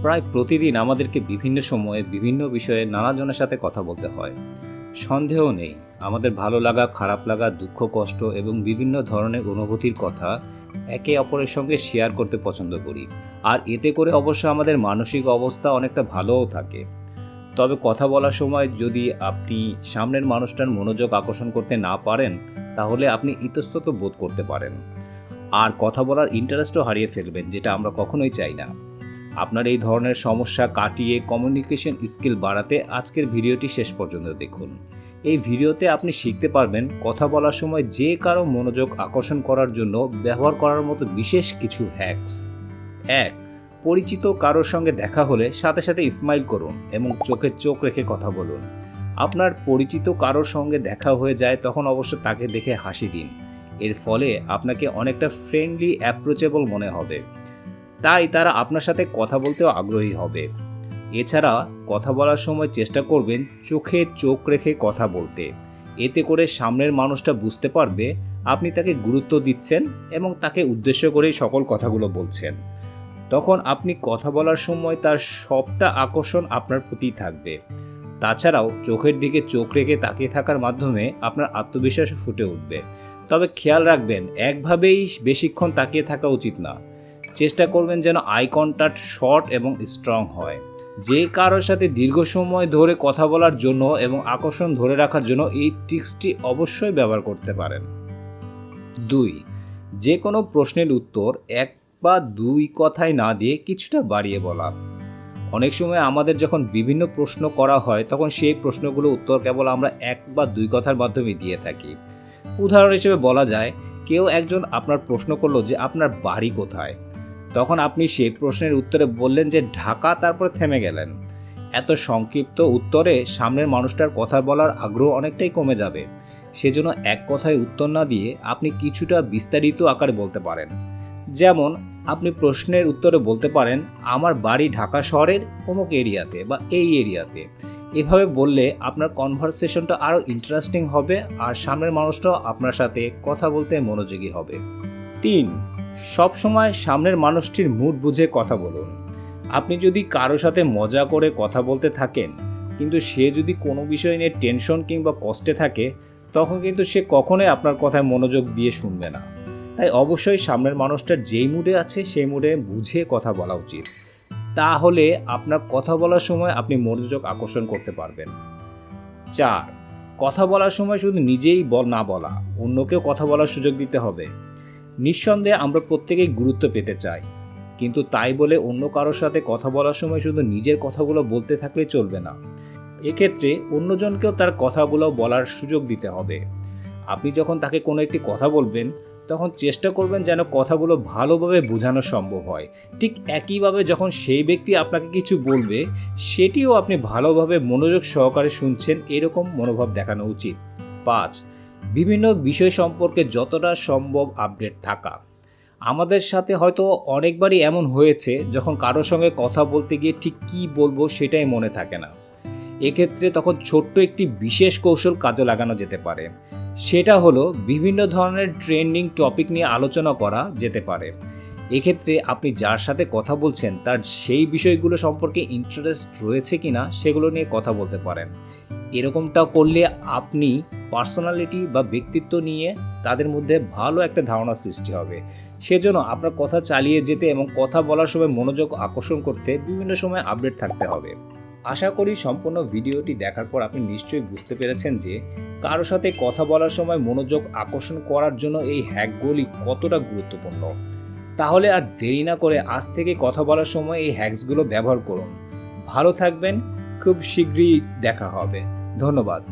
প্রায় প্রতিদিন আমাদেরকে বিভিন্ন সময়ে বিভিন্ন বিষয়ে নানাজনের সাথে কথা বলতে হয়। সন্দেহ নেই, আমাদের ভালো লাগা, খারাপ লাগা, দুঃখ, কষ্ট এবং বিভিন্ন ধরনের অনুভূতির কথা একে অপরের সঙ্গে শেয়ার করতে পছন্দ করি। আর এতে করে অবশ্য আমাদের মানসিক অবস্থা অনেকটা ভালোও থাকে। তবে কথা বলার সময় যদি আপনি সামনের মানুষটার মনোযোগ আকর্ষণ করতে না পারেন, তাহলে আপনি ইতস্তত বোধ করতে পারেন আর কথা বলার ইন্টারেস্টও হারিয়ে ফেলবেন, যেটা আমরা কখনোই চাই না। আপনার এই ধরনের সমস্যা কাটিয়ে কমিউনিকেশন স্কিল বাড়াতে আজকের ভিডিওটি শেষ পর্যন্ত দেখুন। এই ভিডিওতে আপনি শিখতে পারবেন কথা বলার সময় যে কারো মনোযোগ আকর্ষণ করার জন্য ব্যবহার করার মতো বিশেষ কিছু হ্যাকস। 1. পরিচিত কারোর সঙ্গে দেখা হলে সাথে সাথে স্মাইল করুন এবং চোখে চোখ রেখে কথা বলুন। আপনার পরিচিত কারোর সঙ্গে দেখা হয়ে যায় তখন অবশ্য তাকে দেখে হাসি দিন। এর ফলে আপনাকে অনেকটা ফ্রেন্ডলি, অ্যাপ্রোচেবল মনে হবে, তাই তারা আপনার সাথে কথা বলতেও আগ্রহী হবে। এছাড়া কথা বলার সময় চেষ্টা করবেন চোখে চোখ রেখে কথা বলতে। এতে করে সামনের মানুষটা বুঝতে পারবে আপনি তাকে গুরুত্ব দিচ্ছেন এবং তাকে উদ্দেশ্য করেই সকল কথাগুলো বলছেন। তখন আপনি কথা বলার সময় তার সবটা আকর্ষণ আপনার প্রতি থাকবে। তাছাড়াও চোখের দিকে চোখ রেখে তাকিয়ে থাকার মাধ্যমে আপনার আত্মবিশ্বাস ফুটে উঠবে। তবে খেয়াল রাখবেন, একভাবেই বেশিক্ষণ তাকিয়ে থাকা উচিত না। চেষ্টা করবেন যেন আই কন্ট্যাক্ট শর্ট এবং স্ট্রং হয়। যে কারোর সাথে দীর্ঘ সময় ধরে কথা বলার জন্য এবং আকর্ষণ ধরে রাখার জন্য এই ট্রিক্সটি অবশ্যই ব্যবহার করতে পারেন। 2. যে কোনো প্রশ্নের উত্তর এক বা দুই কথায় না দিয়ে কিছুটা বাড়িয়ে বলা। অনেক সময় আমাদের যখন বিভিন্ন প্রশ্ন করা হয় তখন সেই প্রশ্নগুলো উত্তর কেবল আমরা এক বা দুই কথার মাধ্যমে দিয়ে থাকি। উদাহরণ হিসেবে বলা যায়, কেউ একজন আপনার প্রশ্ন করলো যে আপনার বাড়ি কোথায়, তখন আপনি সেই প্রশ্নের উত্তরে বললেন যে ঢাকা, তারপর থেমে গেলেন। এত সংক্ষিপ্ত উত্তরে সামনের মানুষটার কথা বলার আগ্রহ অনেকটাই কমে যাবে। সেজন্য এক কথায় উত্তর না দিয়ে আপনি কিছুটা বিস্তারিত আকারে বলতে পারেন। যেমন আপনি প্রশ্নের উত্তরে বলতে পারেন, আমার বাড়ি ঢাকা শহরের অমুক এরিয়াতে বা এই এরিয়াতে। এভাবে বললে আপনার কনভারসেশনটা আরও ইন্টারেস্টিং হবে আর সামনের মানুষটাও আপনার সাথে কথা বলতে মনোযোগী হবে। 3. সবসময় সামনের মানুষটির মুড বুঝে কথা বলুন। আপনি যদি কারো সাথে মজা করে কথা বলতে থাকেন কিন্তু সে যদি কোনো বিষয় নিয়ে টেনশন কিংবা কষ্টে থাকে, তখন কিন্তু সে কখনোই আপনার কথায় মনোযোগ দিয়ে শুনবে না। তাই অবশ্যই সামনের মানুষটার যেই মুডে আছে সেই মুডে বুঝে কথা বলা উচিত। তাহলে আপনার কথা বলার সময় আপনি মনোযোগ আকর্ষণ করতে পারবেন। 4. কথা বলার সময় শুধু নিজেই না বলা, অন্যকেও কথা বলার সুযোগ দিতে হবে। নিঃসন্দেহে আমরা প্রত্যেকেই গুরুত্ব পেতে চাই, কিন্তু তাই বলে অন্য কারোর সাথে কথা বলার সময় শুধু নিজের কথাগুলো বলতে থাকলে চলবে না। এক্ষেত্রে অন্যজনকেও তার কথাগুলো বলার সুযোগ দিতে হবে। আপনি যখন তাকে কোনো একটি কথা বলবেন তখন চেষ্টা করবেন যেন কথাগুলো ভালোভাবে বোঝানো সম্ভব হয়। ঠিক একইভাবে যখন সেই ব্যক্তি আপনাকে কিছু বলবে সেটিও আপনি ভালোভাবে মনোযোগ সহকারে শুনছেন, এরকম মনোভাব দেখানো উচিত। 5. বিভিন্ন বিষয় সম্পর্কে যতটা সম্ভব আপডেট থাকা। আমাদের সাথে হয়তো অনেকবারই এমন হয়েছে যখন কারোর সঙ্গে কথা বলতে গিয়ে ঠিক কী বলবো সেটাই মনে থাকে না। এক্ষেত্রে তখন ছোট্ট একটি বিশেষ কৌশল কাজে লাগানো যেতে পারে। সেটা হলো বিভিন্ন ধরনের ট্রেন্ডিং টপিক নিয়ে আলোচনা করা যেতে পারে। এক্ষেত্রে আপনি যার সাথে কথা বলছেন তার সেই বিষয়গুলো সম্পর্কে ইন্টারেস্ট রয়েছে কিনা সেগুলো নিয়ে কথা বলতে পারেন। এরকমটা করলে আপনি পার্সোনালিটি বা ব্যক্তিত্ব নিয়ে তাদের মধ্যে ভালো একটা ধারণা সৃষ্টি হবে। সেজন্য আপনার কথা চালিয়ে যেতে এবং কথা বলার সময় মনোযোগ আকর্ষণ করতে বিভিন্ন সময় আপডেট থাকতে হবে। আশা করি সম্পূর্ণ ভিডিওটি দেখার পর আপনি নিশ্চয়ই বুঝতে পেরেছেন যে কারোর সাথে কথা বলার সময় মনোযোগ আকর্ষণ করার জন্য এই হ্যাকগুলি কতটা গুরুত্বপূর্ণ। তাহলে আর দেরি না করে আজ থেকে কথা বলার সময় এই হ্যাকসগুলো ব্যবহার করুন। ভালো থাকবেন, খুব শীঘ্রই দেখা হবে। ধন্যবাদ।